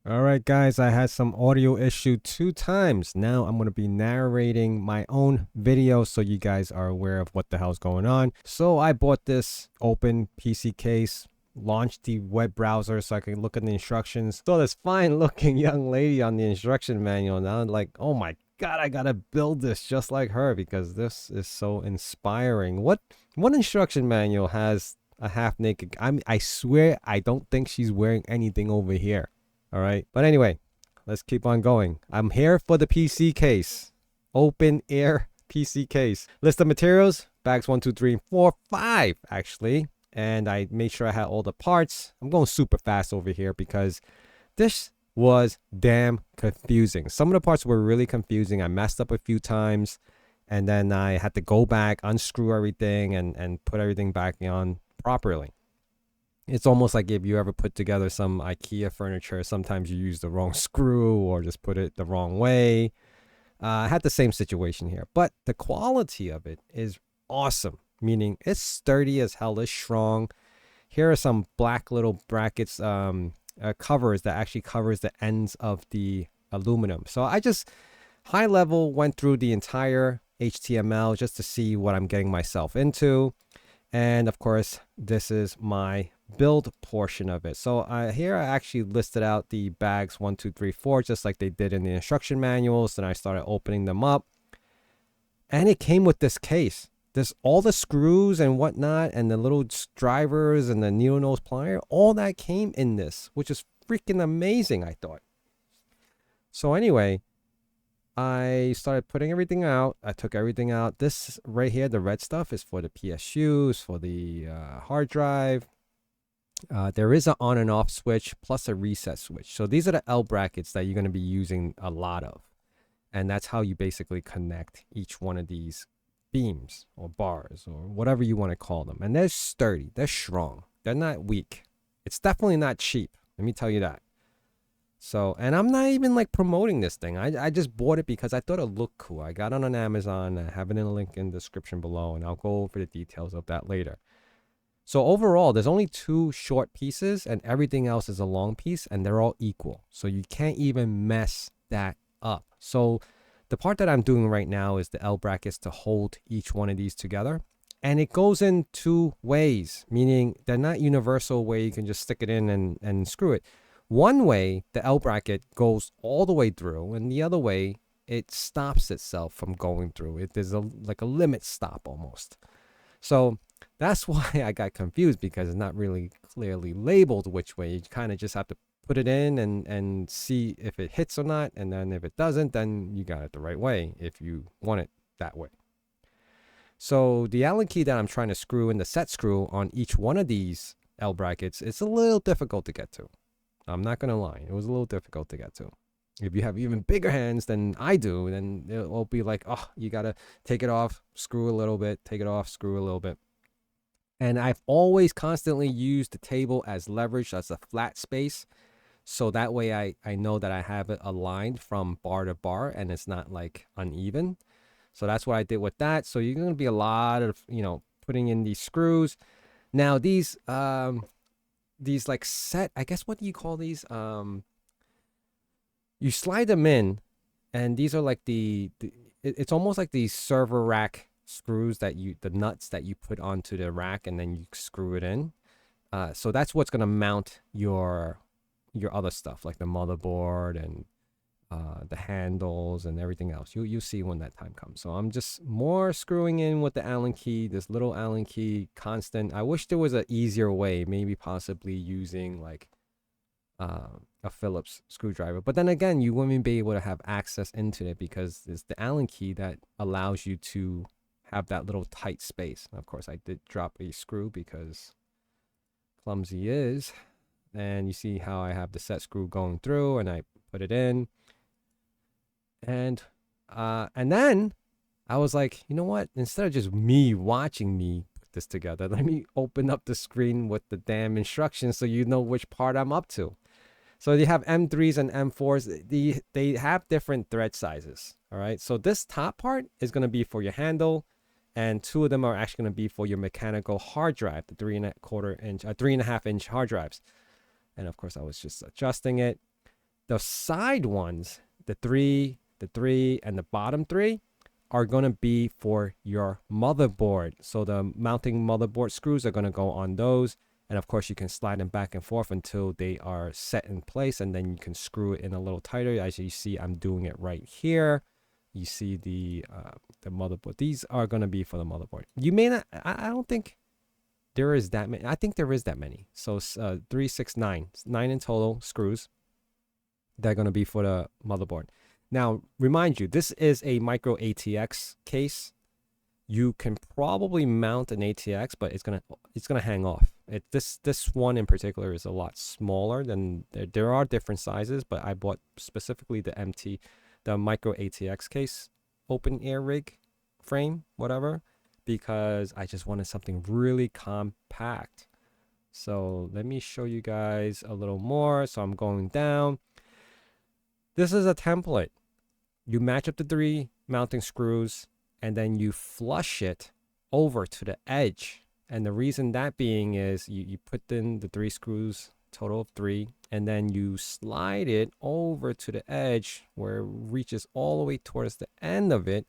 All right, guys, I had some audio issue 2 times. Now I'm going to be narrating my own video so you guys are aware of what the hell's going on. So I bought this open PC case, launched the web browser so I can look at the instructions. Saw this fine looking young lady on the instruction manual. Now I'm like, oh my God, I got to build this just like her because this is so inspiring. What instruction manual has a half naked? I swear I don't think she's wearing anything over here. All right. But anyway, let's keep on going. I'm here for the PC case. Open air PC case. List of materials. Bags 1, 2, 3, 4, 5, actually. And I made sure I had all the parts. I'm going super fast over here because this was damn confusing. Some of the parts were really confusing. I messed up a few times. And then I had to go back, unscrew everything, and put everything back on properly. It's almost like if you ever put together some IKEA furniture, sometimes you use the wrong screw or just put it the wrong way. I had the same situation here, but the quality of it is awesome, meaning it's sturdy as hell, it's strong. Here are some black little brackets, covers that actually covers the ends of the aluminum. So I just high level went through the entire HTML just to see what I'm getting myself into. And of course, this is my build portion of it. So here I actually listed out the bags 1, 2, 3, 4, just like they did in the instruction manuals. Then I started opening them up. And it came with this case. There's all the screws and whatnot, and the little drivers and the needle nose plier. All that came in this, which is freaking amazing, I thought. So anyway, I started putting everything out. I took everything out. This right here, the red stuff, is for the PSUs, for the hard drive. There is an on and off switch plus a reset switch. So these are the L brackets that you're going to be using a lot of. And that's how you basically connect each one of these beams or bars or whatever you want to call them. And they're sturdy. They're strong. They're not weak. It's definitely not cheap. Let me tell you that. So, and I'm not even like promoting this thing. I just bought it because I thought it looked cool. I got it on Amazon. I have it in a link in the description below, and I'll go over the details of that later. So overall, there's only 2 short pieces and everything else is a long piece, and they're all equal. So you can't even mess that up. So the part that I'm doing right now is the L brackets to hold each one of these together. And it goes in 2 ways, meaning they're not universal where you can just stick it in and screw it. One way, the L bracket goes all the way through, and the other way, it stops itself from going through. There's like a limit stop almost. So that's why I got confused, because it's not really clearly labeled which way. You kind of just have to put it in and see if it hits or not. And then if it doesn't, then you got it the right way if you want it that way. So the Allen key that I'm trying to screw in the set screw on each one of these L brackets, it's a little difficult to get to. I'm not going to lie. It was a little difficult to get to. If you have even bigger hands than I do, then it'll be like, oh, you got to take it off, screw a little bit, take it off, screw a little bit. And I've always constantly used the table as leverage, as a flat space. So that way I know that I have it aligned from bar to bar and it's not like uneven. So that's what I did with that. So you're going to be a lot of, putting in these screws. Now these like set, I guess, what do you call these? You slide them in, and these are like it's almost like these server rack screws the nuts that you put onto the rack and then you screw it in. So that's what's going to mount your other stuff, like the motherboard and the handles and everything else. You'll see when that time comes. So I'm just more screwing in with the Allen key, this little Allen key constant. I wish there was an easier way, maybe possibly using like a Phillips screwdriver. But then again, you wouldn't be able to have access into it because it's the Allen key that allows you to have that little tight space. And of course, I did drop a screw because clumsy is. And you see how I have the set screw going through, and I put it in. And then I was like, you know what? Instead of just me watching me put this together, let me open up the screen with the damn instructions so you know which part I'm up to. So you have M3s and M4s. They have different thread sizes. All right. So this top part is going to be for your handle, and 2 of them are actually going to be for your mechanical hard drive, the 3.25 inch, 3.5 inch hard drives. And of course, I was just adjusting it. The side ones, the three, and the bottom three are going to be for your motherboard. So the mounting motherboard screws are going to go on those. And of course, you can slide them back and forth until they are set in place. And then you can screw it in a little tighter. As you see, I'm doing it right here. You see the motherboard. These are going to be for the motherboard. You may not, I don't think there is that many. I think there is that many. So 3, 6, 9. 9 in total screws. They're going to be for the motherboard. Now, remind you, this is a micro ATX case. You can probably mount an ATX, but it's gonna hang off. This one in particular is a lot smaller than there are different sizes, but I bought specifically the micro ATX case, open air rig frame, whatever, because I just wanted something really compact. So let me show you guys a little more. So I'm going down. This is a template. You match up the 3 mounting screws, and then you flush it over to the edge. And the reason that being is you put in the 3 screws, total of 3, and then you slide it over to the edge where it reaches all the way towards the end of it.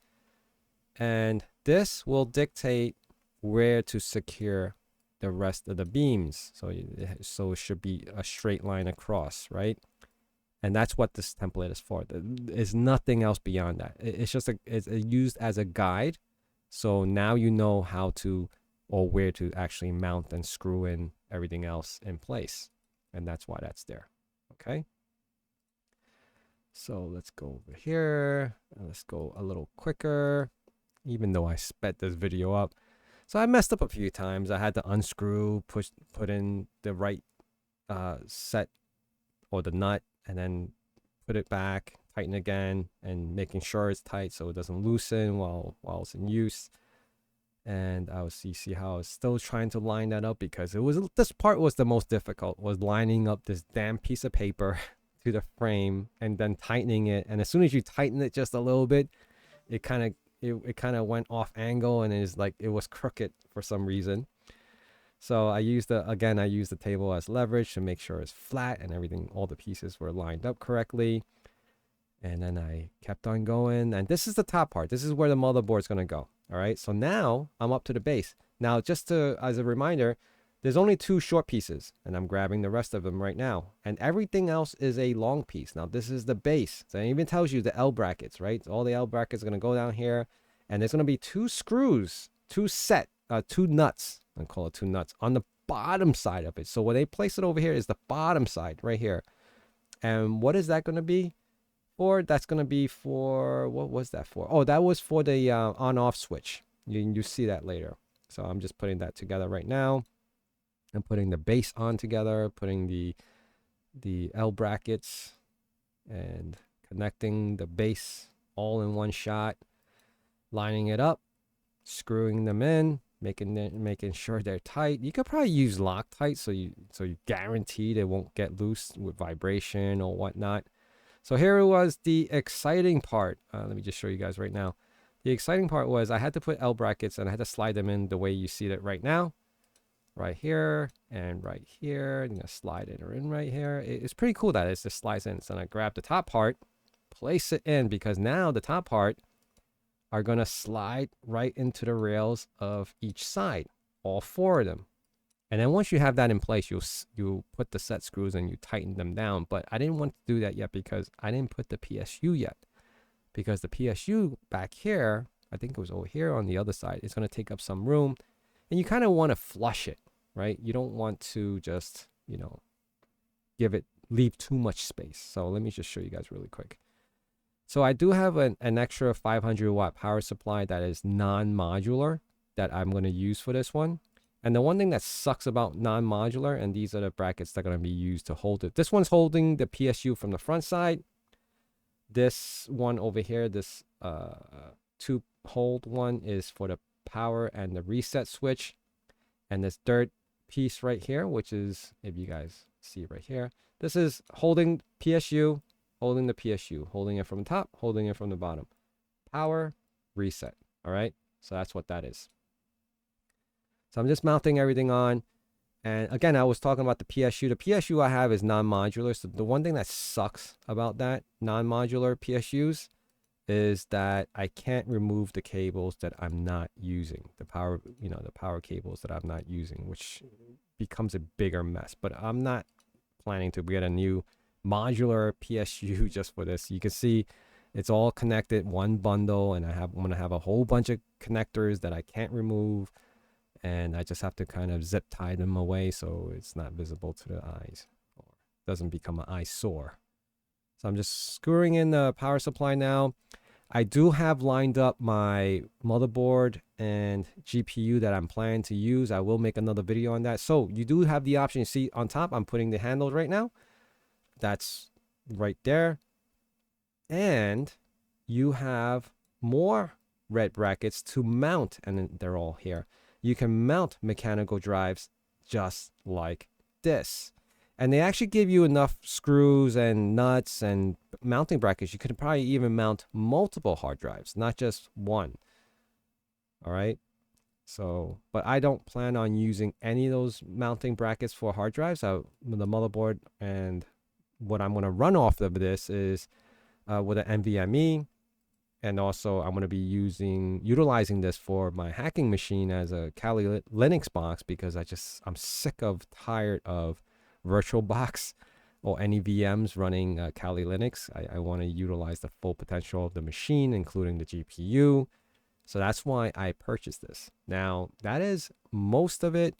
And this will dictate where to secure the rest of the beams. So it should be a straight line across, right? And that's what this template is for. There's nothing else beyond that. It's just it's used as a guide. So now you know how to or where to actually mount and screw in everything else in place. And that's why that's there. Okay. So let's go over here. And let's go a little quicker, even though I sped this video up. So I messed up a few times. I had to unscrew, put in the right set or the nut, and then put it back, tighten again, and making sure it's tight so it doesn't loosen while it's in use. And I was see how I was still trying to line that up, because this part was the most difficult, was lining up this damn piece of paper to the frame and then tightening it. And as soon as you tighten it just a little bit, it kind of went off angle, and it was crooked for some reason. So I used the table as leverage to make sure it's flat and everything, all the pieces were lined up correctly. And then I kept on going. And this is the top part. This is where the motherboard's going to go. All right. So now I'm up to the base. Now, just as a reminder, there's only 2 short pieces, and I'm grabbing the rest of them right now. And everything else is a long piece. Now, this is the base. So it even tells you the L brackets, right? All the L brackets are going to go down here. And there's going to be 2 screws, 2 nuts. I call it 2 nuts on the bottom side of it. So when they place it over here is the bottom side right here. And what is that going to be for? That's going to be for, what was that for? Oh, that was for the on-off switch. You see that later. So I'm just putting that together right now. I'm putting the base on together, putting the L brackets and connecting the base all in one shot, lining it up, screwing them in, making sure they're tight. You could probably use Loctite so you guarantee they won't get loose with vibration or whatnot. So here it was, the exciting part. Let me just show you guys right now. The exciting part was I had to put L brackets, and I had to slide them in the way you see it right now. Right here and right here. I'm going to slide it in right here. It's pretty cool that it just slides in. So I grab the top part, place it in, because now the top part are going to slide right into the rails of each side, all 4 of them. And then once you have that in place, you'll put the set screws and you tighten them down. But I didn't want to do that yet because I didn't put the PSU yet. Because the PSU back here, I think it was over here on the other side, it's going to take up some room. And you kind of want to flush it, right? You don't want to just, leave too much space. So let me just show you guys really quick. So I do have an extra 500 watt power supply that is non-modular that I'm going to use for this one. And the one thing that sucks about non-modular, and these are the brackets that are going to be used to hold it. This one's holding the PSU from the front side. This one over here, this 2-hold one is for the power and the reset switch. And this third piece right here, which is, if you guys see right here, this is holding PSU, holding the PSU, holding it from the top, holding it from the bottom. Power, reset. All right. So that's what that is. So I'm just mounting everything on. And again, I was talking about the PSU. The PSU I have is non-modular. So the one thing that sucks about that non-modular PSUs is that I can't remove the cables that I'm not using. The power, the power cables that I'm not using, which becomes a bigger mess. But I'm not planning to get a new modular PSU just for this. You can see it's all connected, one bundle, and I'm gonna have a whole bunch of connectors that I can't remove, and I just have to kind of zip tie them away so it's not visible to the eyes or doesn't become an eyesore. So I'm just screwing in the power supply now. I do have lined up my motherboard and GPU that I'm planning to use. I will make another video on that. So you do have the option. You see on top, I'm putting the handle right now. That's right there. And you have more red brackets to mount, and they're all here. You can mount mechanical drives just like this. And they actually give you enough screws and nuts and mounting brackets. You could probably even mount multiple hard drives, not just one. All right. So, but I don't plan on using any of those mounting brackets for hard drives. The motherboard and what I'm going to run off of this is with an NVMe. And also I'm going to be utilizing this for my hacking machine as a Kali Linux box, because I'm tired of VirtualBox or any VMs running Kali Linux. I want to utilize the full potential of the machine, including the GPU. So that's why I purchased this. Now, that is most of it.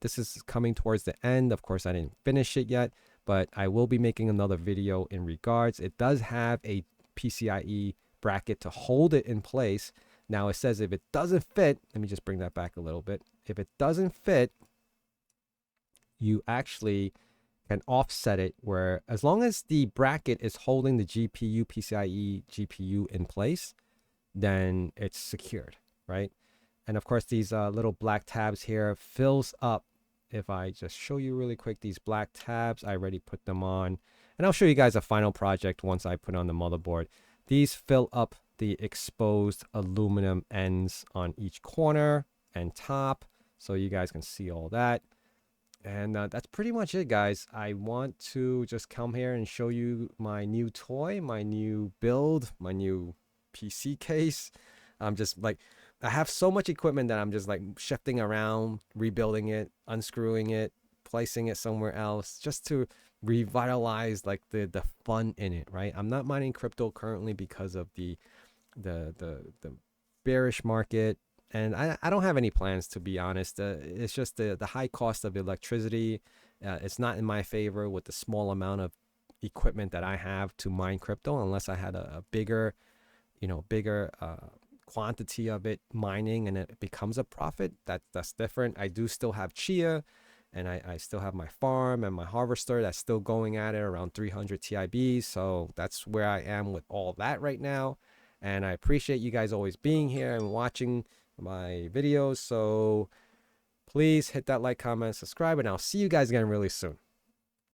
This is coming towards the end. Of course, I didn't finish it yet, but I will be making another video in regards. It does have a PCIe bracket to hold it in place. Now, it says if it doesn't fit, let me just bring that back a little bit. If it doesn't fit, you actually can offset it, where as long as the bracket is holding the GPU, PCIe GPU in place, then it's secured, right? And of course, these little black tabs here fills up. If I just show you really quick, these black tabs, I already put them on. And I'll show you guys a final project once I put on the motherboard. These fill up the exposed aluminum ends on each corner and top, so you guys can see all that. And that's pretty much it, guys. I want to just come here and show you my new toy, my new build, my new PC case. I'm just like, I have so much equipment that I'm just like shifting around, rebuilding it, unscrewing it, placing it somewhere else, just to revitalize like the fun in it, right? I'm not mining crypto currently because of the bearish market. And I don't have any plans, to be honest. It's just the high cost of electricity. It's not in my favor with the small amount of equipment that I have to mine crypto, unless I had a bigger quantity of it mining and it becomes a profit. That's different. I do still have Chia, and I still have my farm and my harvester that's still going at it around 300 TIBs. So that's where I am with all that right now. And I appreciate you guys always being here and watching my videos. So please hit that like, comment, subscribe, and I'll see you guys again really soon.